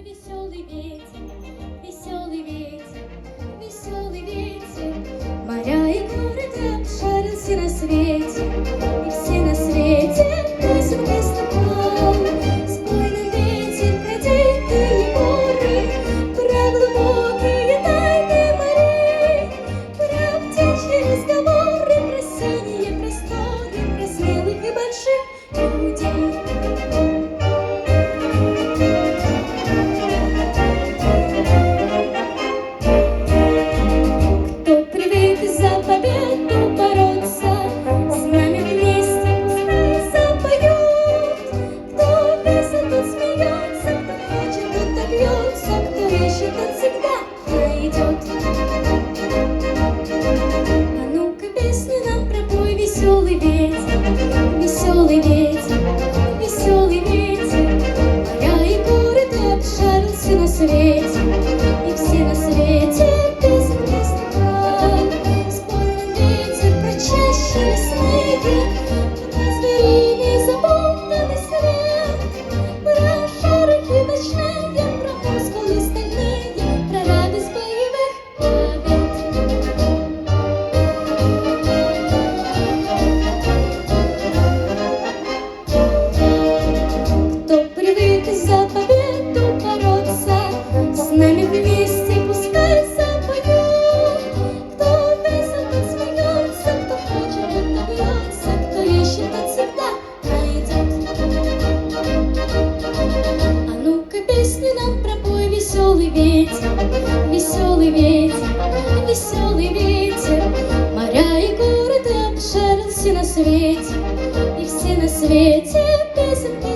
веселый ветер, веселый ветер, веселый ветер. Моря и города обшарился на свете, и все на свете песенкой ступал. Спой нам, ветер, про дикие горы, про глубокие тайны морей, про птичьи разговоры, про синие просторы, про смелых и больших людей. Веселый ветер, веселый ветер, моря и города обшарился на свете, и все на свете песенки ступал. Спой нам, ветер, про чащи лесные, про звериный запутанный свет, про шорохи ночные, про мускулы стальные, про радость боевых побед. За победу бороться, с нами вместе пускай запоет. Кто весело, тот смеется, кто хочет, тот добьется, кто ищет, тот всегда найдет. А ну-ка песню нам пропой, веселый ветер, веселый ветер, веселый ветер. Моря и города обшарился на свете, и все на свете песенки